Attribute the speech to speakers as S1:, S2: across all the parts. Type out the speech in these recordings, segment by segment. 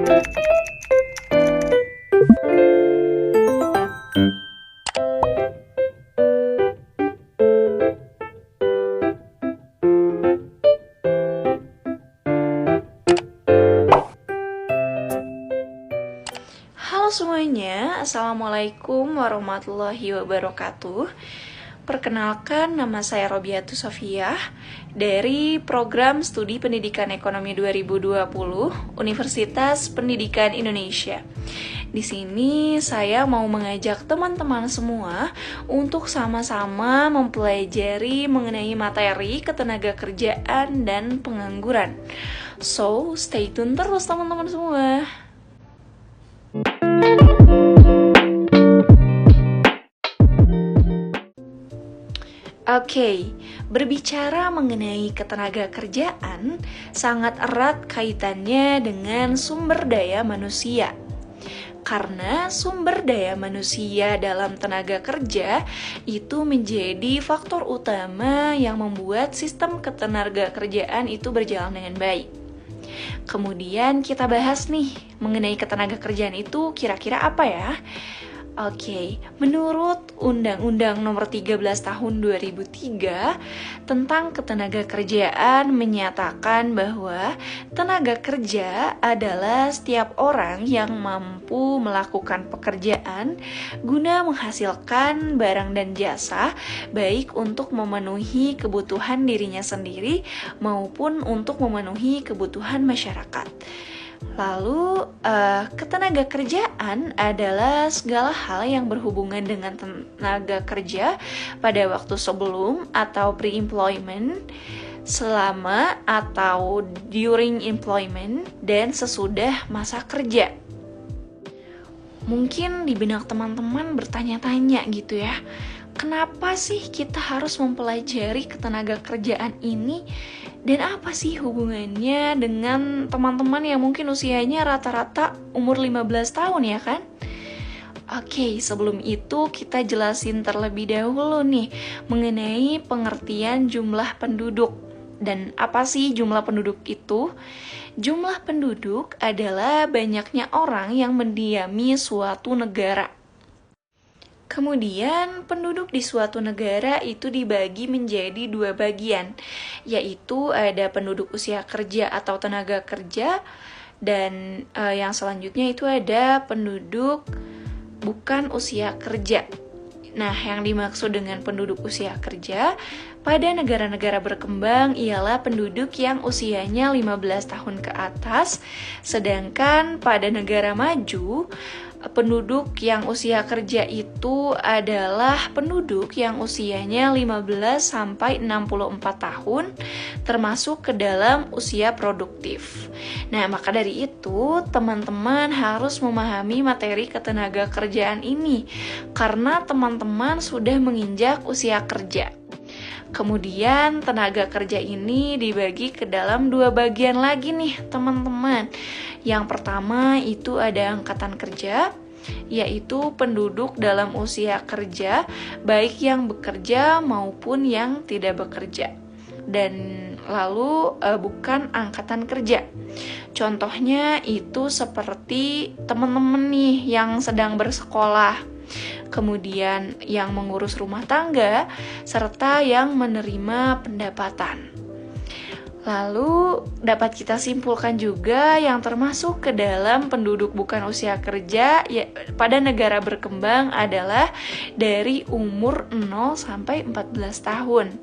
S1: Halo semuanya, Assalamualaikum warahmatullahi wabarakatuh. Perkenalkan, nama saya Robiatu Sofiah dari Program Studi Pendidikan Ekonomi 2020 Universitas Pendidikan Indonesia. Di sini saya mau mengajak teman-teman semua untuk sama-sama mempelajari mengenai materi ketenagakerjaan dan pengangguran. So, stay tune terus teman-teman semua. Oke, berbicara mengenai ketenagakerjaan sangat erat kaitannya dengan sumber daya manusia. Karena sumber daya manusia dalam tenaga kerja itu menjadi faktor utama yang membuat sistem ketenagakerjaan itu berjalan dengan baik. Kemudian kita bahas nih mengenai ketenagakerjaan itu kira-kira apa ya? Oke, menurut Undang-Undang Nomor 13 Tahun 2003 tentang Ketenagakerjaan menyatakan bahwa tenaga kerja adalah setiap orang yang mampu melakukan pekerjaan guna menghasilkan barang dan jasa, baik untuk memenuhi kebutuhan dirinya sendiri maupun untuk memenuhi kebutuhan masyarakat. Lalu, ketenaga kerjaan adalah segala hal yang berhubungan dengan tenaga kerja pada waktu sebelum atau pre-employment, selama atau during employment, dan sesudah masa kerja. Mungkin di benak teman-teman bertanya-tanya gitu ya, kenapa sih kita harus mempelajari ketenaga kerjaan ini? Dan apa sih hubungannya dengan teman-teman yang mungkin usianya rata-rata umur 15 tahun ya kan? Oke, sebelum itu kita jelasin terlebih dahulu nih mengenai pengertian jumlah penduduk. Dan apa sih jumlah penduduk itu? Jumlah penduduk adalah banyaknya orang yang mendiami suatu negara. Kemudian, penduduk di suatu negara itu dibagi menjadi dua bagian, yaitu ada penduduk usia kerja atau tenaga kerja, dan yang selanjutnya itu ada penduduk bukan usia kerja. Nah, yang dimaksud dengan penduduk usia kerja pada negara-negara berkembang ialah penduduk yang usianya 15 tahun ke atas, sedangkan pada negara maju, penduduk yang usia kerja itu adalah penduduk yang usianya 15 sampai 64 tahun, termasuk ke dalam usia produktif. Nah, maka dari itu, teman-teman harus memahami materi ketenaga kerjaan ini, karena teman-teman sudah menginjak usia kerja. Kemudian tenaga kerja ini dibagi ke dalam dua bagian lagi nih teman-teman. Yang pertama itu ada angkatan kerja, yaitu penduduk dalam usia kerja, baik yang bekerja maupun yang tidak bekerja. Dan lalu bukan angkatan kerja. Contohnya itu seperti teman-teman nih yang sedang bersekolah, kemudian yang mengurus rumah tangga, serta yang menerima pendapatan. Lalu dapat kita simpulkan juga yang termasuk ke dalam penduduk bukan usia kerja ya, pada negara berkembang adalah dari umur 0 sampai 14 tahun.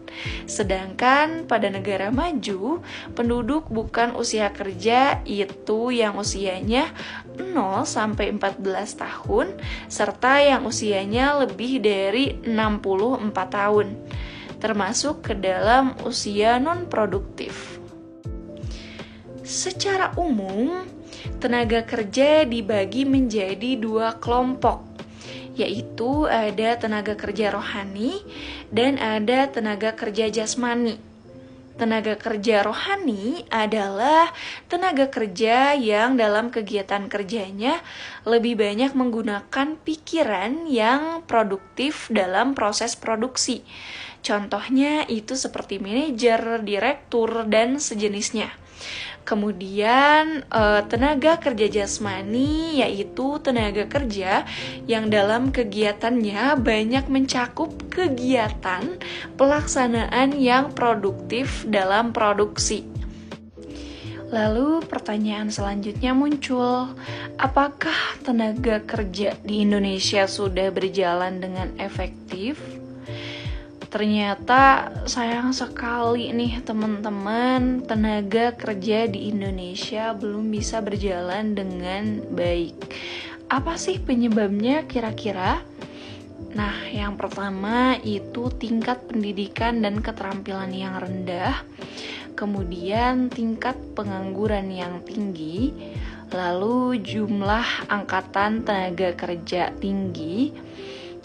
S1: Sedangkan pada negara maju, penduduk bukan usia kerja itu yang usianya 0 sampai 14 tahun serta yang usianya lebih dari 64 tahun. Termasuk ke dalam usia non-produktif. Secara umum, tenaga kerja dibagi menjadi dua kelompok, yaitu ada tenaga kerja rohani dan ada tenaga kerja jasmani. Tenaga kerja rohani adalah tenaga kerja yang dalam kegiatan kerjanya lebih banyak menggunakan pikiran yang produktif dalam proses produksi. Contohnya itu seperti manajer, direktur, dan sejenisnya. Kemudian tenaga kerja jasmani, yaitu tenaga kerja yang dalam kegiatannya banyak mencakup kegiatan pelaksanaan yang produktif dalam produksi. Lalu pertanyaan selanjutnya muncul, apakah tenaga kerja di Indonesia sudah berjalan dengan efektif? Ternyata sayang sekali nih teman-teman, tenaga kerja di Indonesia belum bisa berjalan dengan baik. Apa sih penyebabnya kira-kira? Nah, yang pertama itu tingkat pendidikan dan keterampilan yang rendah, kemudian tingkat pengangguran yang tinggi, lalu jumlah angkatan tenaga kerja tinggi,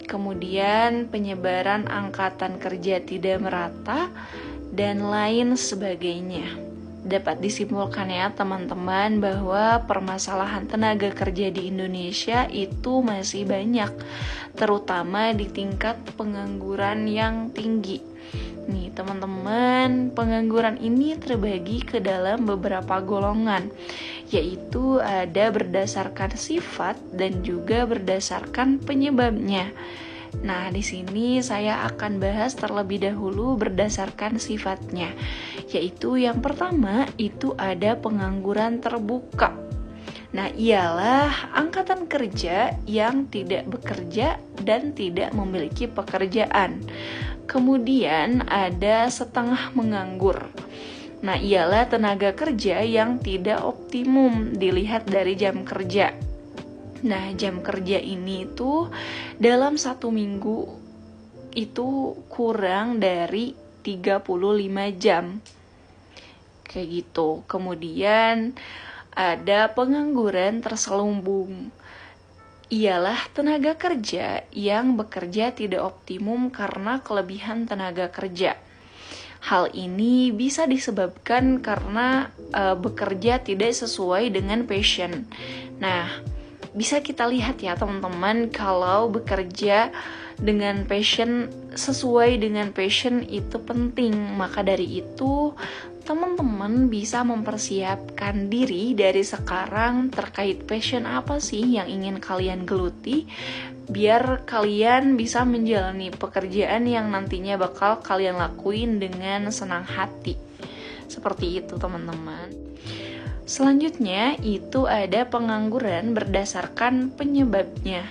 S1: kemudian penyebaran angkatan kerja tidak merata, dan lain sebagainya. Dapat disimpulkan ya teman-teman bahwa permasalahan tenaga kerja di Indonesia itu masih banyak, terutama di tingkat pengangguran yang tinggi. Nih teman-teman, pengangguran ini terbagi ke dalam beberapa golongan, yaitu ada berdasarkan sifat dan juga berdasarkan penyebabnya. Nah, di sini saya akan bahas terlebih dahulu berdasarkan sifatnya, yaitu yang pertama itu ada pengangguran terbuka. Nah, ialah angkatan kerja yang tidak bekerja dan tidak memiliki pekerjaan. Kemudian ada setengah menganggur. Nah, ialah tenaga kerja yang tidak optimum dilihat dari jam kerja. Nah, jam kerja ini tuh dalam 1 minggu itu kurang dari 35 jam. Kayak gitu. Kemudian ada pengangguran terselubung. Ialah tenaga kerja yang bekerja tidak optimum karena kelebihan tenaga kerja. Hal ini bisa disebabkan karena bekerja tidak sesuai dengan passion. Nah, bisa kita lihat ya teman-teman, kalau bekerja dengan passion, sesuai dengan passion itu penting. Maka dari itu teman-teman bisa mempersiapkan diri dari sekarang terkait passion apa sih yang ingin kalian geluti, biar kalian bisa menjalani pekerjaan yang nantinya bakal kalian lakuin dengan senang hati. Seperti itu teman-teman. Selanjutnya itu ada pengangguran berdasarkan penyebabnya.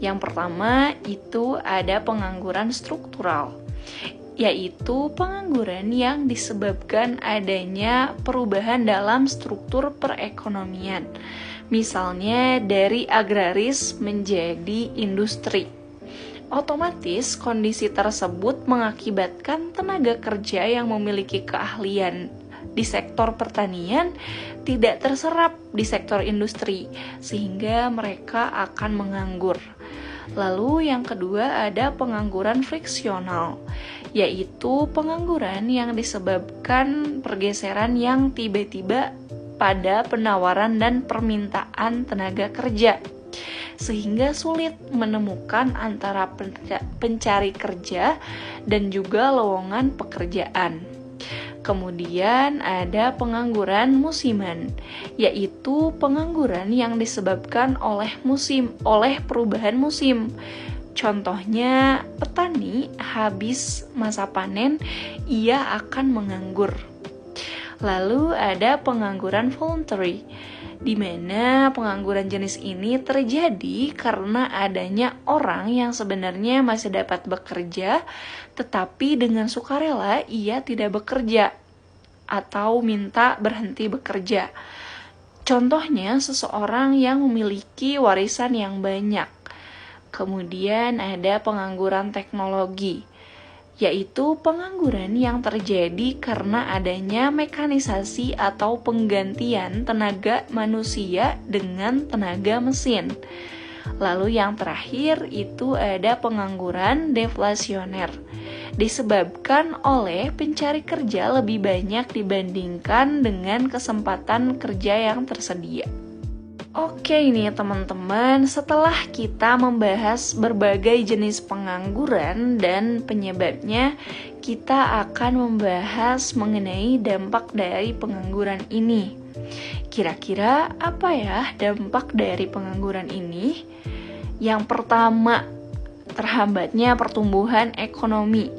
S1: Yang pertama itu ada pengangguran struktural, yaitu pengangguran yang disebabkan adanya perubahan dalam struktur perekonomian. Misalnya dari agraris menjadi industri. Otomatis kondisi tersebut mengakibatkan tenaga kerja yang memiliki keahlian di sektor pertanian tidak terserap di sektor industri, sehingga mereka akan menganggur. Lalu yang kedua ada pengangguran friksional, yaitu pengangguran yang disebabkan pergeseran yang tiba-tiba pada penawaran dan permintaan tenaga kerja, sehingga sulit menemukan antara pencari kerja dan juga lowongan pekerjaan. Kemudian ada pengangguran musiman, yaitu pengangguran yang disebabkan oleh perubahan musim. Contohnya, petani habis masa panen, ia akan menganggur. Lalu ada pengangguran voluntary, di mana pengangguran jenis ini terjadi karena adanya orang yang sebenarnya masih dapat bekerja, tetapi dengan sukarela ia tidak bekerja atau minta berhenti bekerja. Contohnya seseorang yang memiliki warisan yang banyak. Kemudian ada pengangguran teknologi, yaitu pengangguran yang terjadi karena adanya mekanisasi atau penggantian tenaga manusia dengan tenaga mesin. Lalu yang terakhir itu ada pengangguran deflasioner, disebabkan oleh pencari kerja lebih banyak dibandingkan dengan kesempatan kerja yang tersedia. Oke nih teman-teman, setelah kita membahas berbagai jenis pengangguran dan penyebabnya, kita akan membahas mengenai dampak dari pengangguran ini. Kira-kira apa ya dampak dari pengangguran ini? Yang pertama, terhambatnya pertumbuhan ekonomi.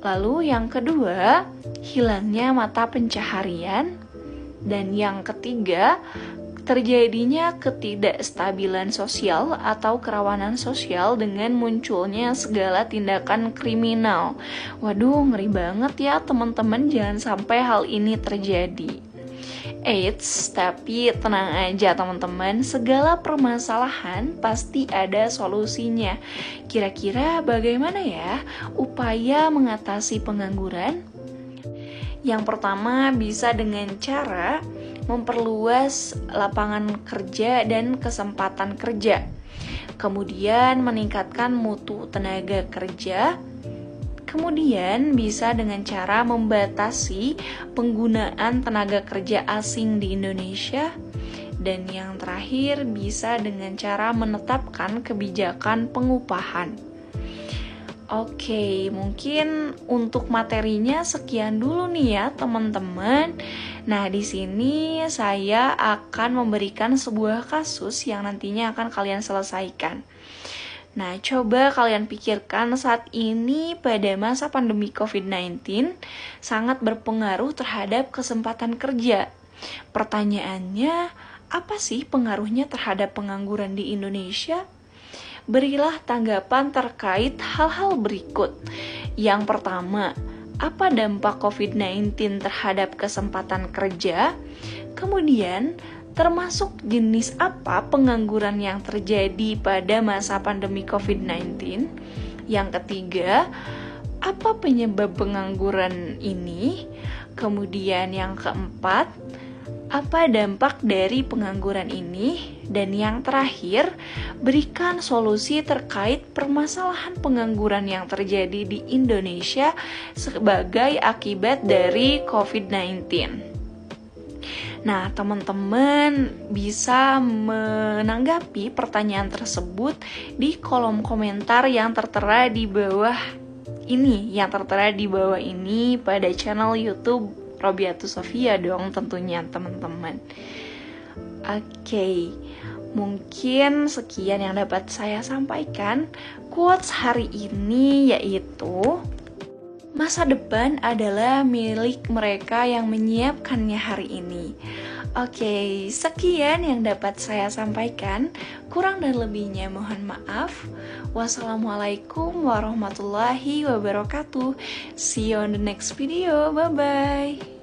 S1: Lalu yang kedua, hilangnya mata pencaharian. Dan yang ketiga, terjadinya ketidakstabilan sosial atau kerawanan sosial dengan munculnya segala tindakan kriminal. Waduh, ngeri banget ya teman-teman, jangan sampai hal ini terjadi. Eits, tapi tenang aja teman-teman, segala permasalahan pasti ada solusinya. Kira-kira bagaimana ya upaya mengatasi pengangguran? Yang pertama bisa dengan cara memperluas lapangan kerja dan kesempatan kerja. Kemudian meningkatkan mutu tenaga kerja. Kemudian bisa dengan cara membatasi penggunaan tenaga kerja asing di Indonesia. Dan yang terakhir bisa dengan cara menetapkan kebijakan pengupahan. Oke, mungkin untuk materinya sekian dulu nih ya teman-teman. Nah, di sini saya akan memberikan sebuah kasus yang nantinya akan kalian selesaikan. Nah, coba kalian pikirkan saat ini pada masa pandemi COVID-19 sangat berpengaruh terhadap kesempatan kerja. Pertanyaannya, apa sih pengaruhnya terhadap pengangguran di Indonesia? Berilah tanggapan terkait hal-hal berikut. Yang pertama, apa dampak COVID-19 terhadap kesempatan kerja? Kemudian, termasuk jenis apa pengangguran yang terjadi pada masa pandemi COVID-19? Yang ketiga, apa penyebab pengangguran ini? Kemudian yang keempat, apa dampak dari pengangguran ini? Dan yang terakhir, berikan solusi terkait permasalahan pengangguran yang terjadi di Indonesia sebagai akibat dari COVID-19. Nah, teman-teman bisa menanggapi pertanyaan tersebut di kolom komentar yang tertera di bawah ini, pada channel YouTube Robiatus Sofia dong tentunya teman-teman. Oke, mungkin sekian yang dapat saya sampaikan. Quotes hari ini yaitu, masa depan adalah milik mereka yang menyiapkannya hari ini. Oke, sekian yang dapat saya sampaikan. Kurang dan lebihnya mohon maaf. Wassalamualaikum warahmatullahi wabarakatuh. See you on the next video. Bye-bye.